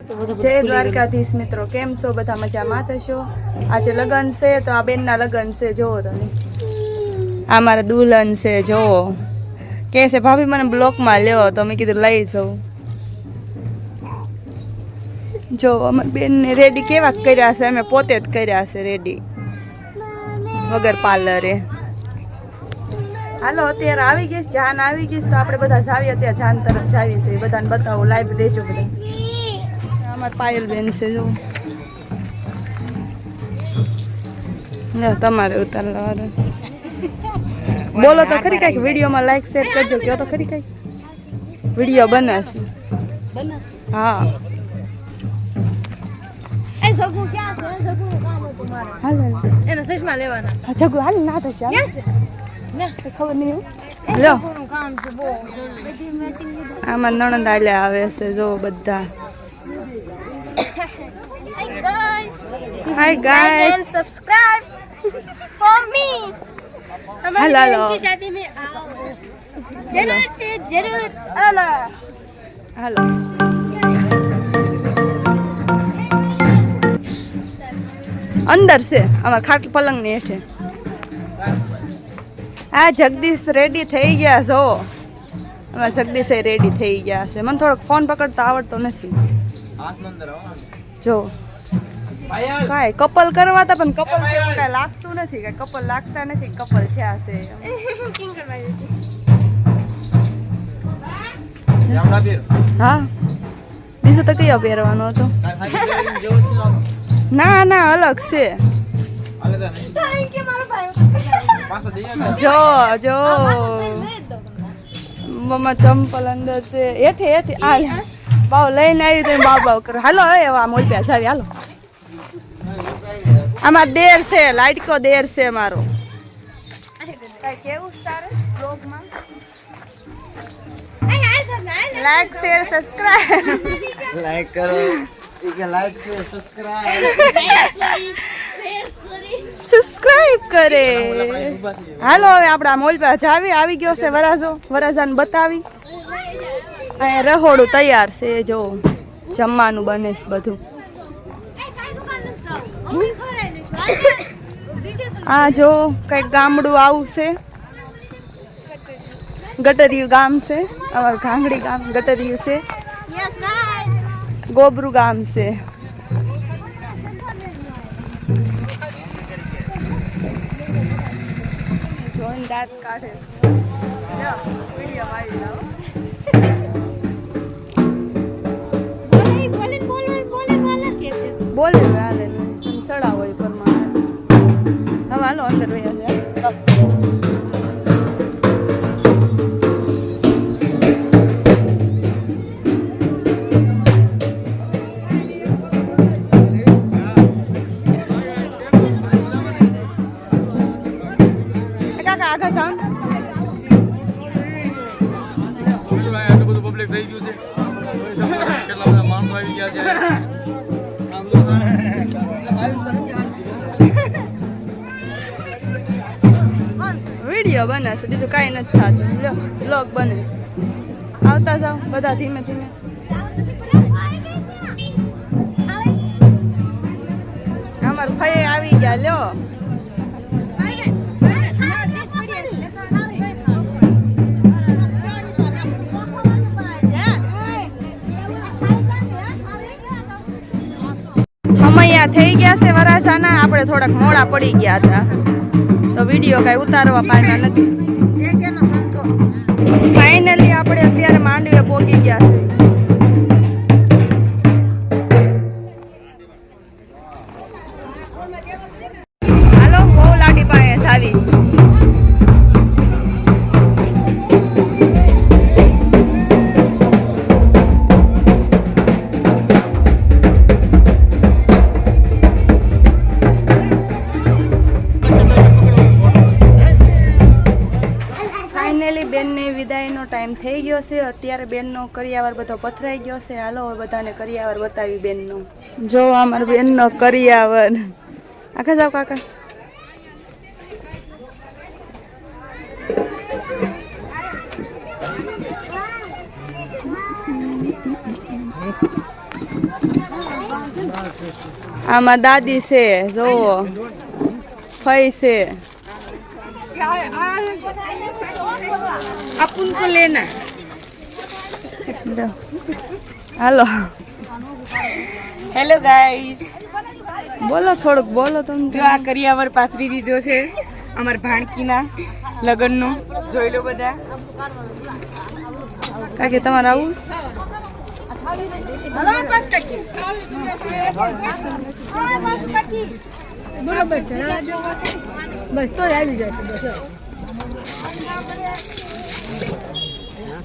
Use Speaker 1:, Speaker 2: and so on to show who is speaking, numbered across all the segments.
Speaker 1: जय द्वारकाधीश मित्रों केम छो बधा मजामां थशो। आज लगन से तो आ बेन ना लगन से जो तमे आ मारा दुल्हन से जो के से भाभी मने ब्लॉक में ल्यो तो मैं कीधुं लई जाऊं। जो अमर बेन ने रेडी केवा कर्या छे अमे पोते ज कर्या छे रेडी वगर पार्लरे। हालो अत्यारे आवी गईश जान आवी गईश तो आपणे बधा जावीए त्यां जान तरफ जावी छे बधाने बतावो लाइव देजो बधा। અમાર પાયલ બેન છે જો લે તમારે ઉતારવાનું બોલો તો ખરી કઈક વિડિયોમાં લાઈક શેર કરજો કયો તો ખરી કઈક વિડિયો બનાવશે હા એ જગુ ક્યાં છે જગુ કામ હતું મારે હાલ એનો ચશ્મા લેવાના હા જગુ હાલ ના થશે ના ખબર નહીં લો કામ છે બહુ આમાં નણંદ આલે આવે છે જો બધા। Hi guys like and subscribe for me। Hello hello की शादी में आओ जरूर से जरूर आना। हेलो अंदर से हमारा खाट पलंग ने हेठे आ जगदीश रेडी થઈ ગયા જો हमारा जगदीश रेडी થઈ ગયા છે। મને થોડો ફોન પકડતા આવડતો નથી जो काय कपल करवाता पण कपल काय लागતું નથી काय कपल लागता નથી कपल થયા છે કિંગ કરવાઈ હતી જામડા પેર હા બીજો તો કયો પહેરવાનો હતો ના ના અલગ છે થેન્ક યુ મારો ભાઈ પાછો દે જો જો મમ્મા ચંપલ અંદર છે હેઠે હેઠે આ बाव लईने आई तो बाव बाव कर। हेलो ए वा मोल पे जावी हालो आमा देर से लाइट को देर से मारो काय केवु स्टार ब्लॉग में लाइक शेयर सब्सक्राइब लाइक करो इके लाइक शेयर सब्सक्राइब करे। हालो હવે આપડા મોલ पे जावी આવી ગયો છે વરાજો વરાજાને બતાવી અહીંયા રહોડું તૈયાર છે જો જમવાનું બને છે બધું। આ જો કઈક ગામડું આવું છે ગટરિયું ગામ છે અમાર ઘાંગડી ગામ ગટરિયું છે ગોબરું ગામ છે। જોઈન દાંત કાઢે લ્યો વિડિયો મારી લાવો बोले हाले तुम सड़ा हो प्रमाण हम हालो अंदर भैया से काका आगा जाओ पब्लिक થઈ ગયું છે કેટલા બધા માણસો આવી ગયા છે वीडियो बने से बीजू कई नहीं था लो ब्लॉग बने आवता जाओ बधा धीमे धीमे। हमार भाई आवी गया लो हमैया થઈ ગયા છે વરાજાના આપણે થોડાક મોડા પડી ગયા હતા તો વિડિયો કઈ ઉતારવા પામ્યા નથી। ફાઇનલી આપણે અત્યારે માંડવે પહોંચી ગયા છે। હાલો બહુ લાડી પાસે જાવી વિદાયનો ટાઈમ થઈ ગયો છે। અત્યારે બેનનો કરિયાવર બધો પથરાઈ ગયો છે। હાલો બધાને કરિયાવર બતાવી બેનનો જો અમાર બેનનો કરિયાવર આખા જાવ કાકા આમાં દાદી છે જોવો, ફઈ છે.
Speaker 2: अपन को लेना
Speaker 1: હાલો
Speaker 2: हेलो गाइस
Speaker 1: બોલો, થોડુંક બોલો તમે.
Speaker 2: જો આ કરિયાવર પાથરી દીધો છે અમાર ભાણકીના લગનનો. જોઈ લો બધા.
Speaker 1: કાકી તમારે આવું?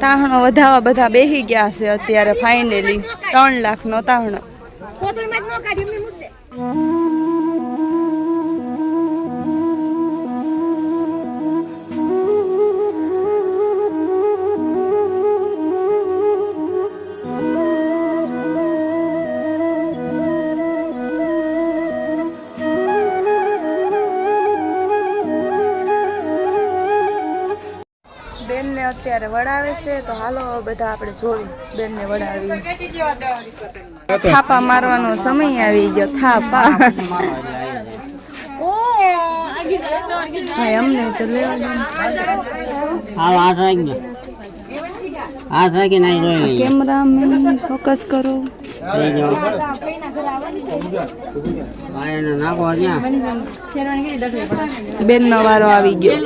Speaker 1: તાહણો વધાવા બધા બેહી ગયા છે અત્યારે. ફાઇનલી 3 લાખ નો તાહણો. બેન ને અત્યારે વડાવે છે તો હાલો બધા આપણે જોઈ બેન ને વડાવી. થાપા મારવાનો સમય આવી ગયો. થાપા અમને તો કેમેરામેન ફોકસ કરો. બેન નો વારો આવી ગયો.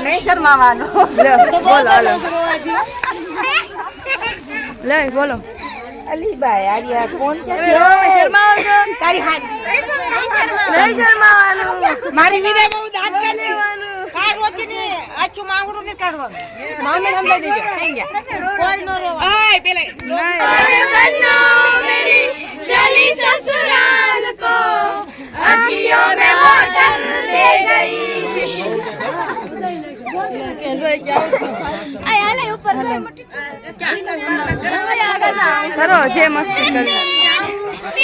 Speaker 2: નહીં શરમાવાનો.
Speaker 1: બોલો હાલો લે બોલો.
Speaker 2: અલીભાઈ આર્યા કોણ કે
Speaker 1: શરમાવો છો?
Speaker 2: તારી હાથ
Speaker 1: નહીં શરમાવાનું.
Speaker 2: મારી વિના બહુ દાંત કે લેવાનું. કાઢ વચ્ચેની આખું માંગડું ને કાઢવાનું. મામે સમજાઈ દેજો. થઈ ગયા. કોઈ નો રો. આય પેલે
Speaker 1: बन्नो मेरी चली ससुराल को अखियों में मोटर दे गई. करो जे मस्ती कर.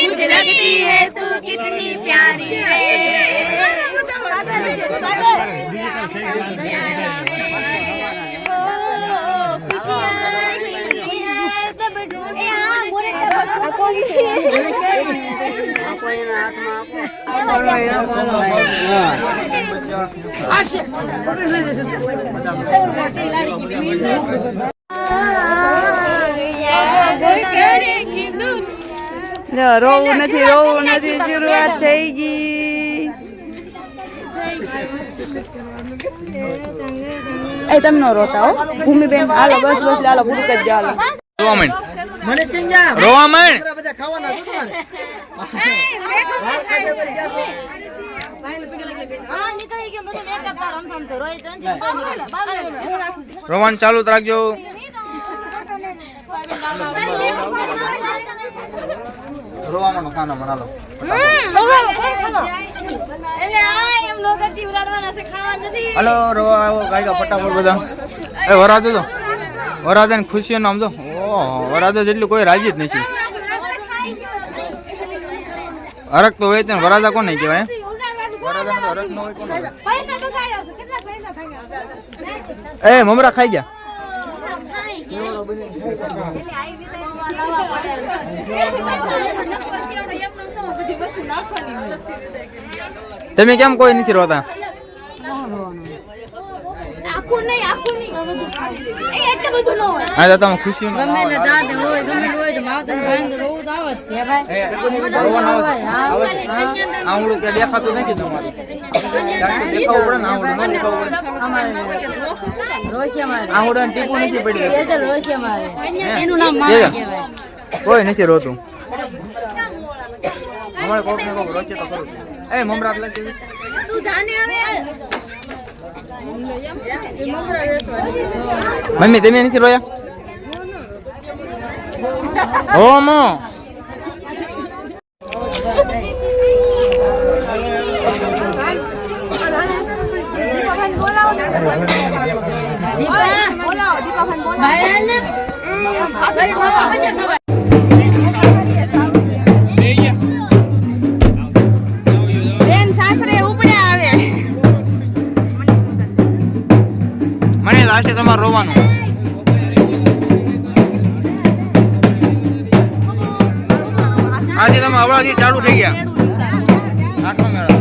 Speaker 1: मुझे लगती है तू कितनी प्यारी है. રોવું નથી, રોવું નથી, શરૂઆત થઈ ગઈ. એ તમે નો રોતા હો ભૂમિબેન. હાલો બસ બસ હાલો પૂરું કરી દો. હાલો
Speaker 3: રોવાન ચાલુ રાખજો. રોવાનો ખાનો બનાલો. હલો રોવા આવો ગાયકા ફટાફટ બધા. એ વરાજો તો વરાજા ને ખુશીઓ નામ દો. ઓહો વરાજા જેટલું કોઈ રાજી જ નથી. હરક તો હોય તો વરાજા કોને કહેવાય? વરાજા તો હરક ન હોય કોને? એ મમરા ખાઈ ગયા. તમે કેમ કોઈ નથી રોતા? હા તો તમે ખુશી આવડું કે દેખાતું નથી તમારું. દેખાવું પડે ને. આવડું ટીપું નથી પડી. કોઈ નથી રોતું. અમારે કોક ને કોક રોશે તો ખરું. એ મમરા લાગી મમ્મી તમે નથી રોયા? ઓમો નહીં લાસ્ટે તમારે રોવાનું. આજે તમે હવળાથી ચાલુ થઈ ગયા. આઠમો મેળો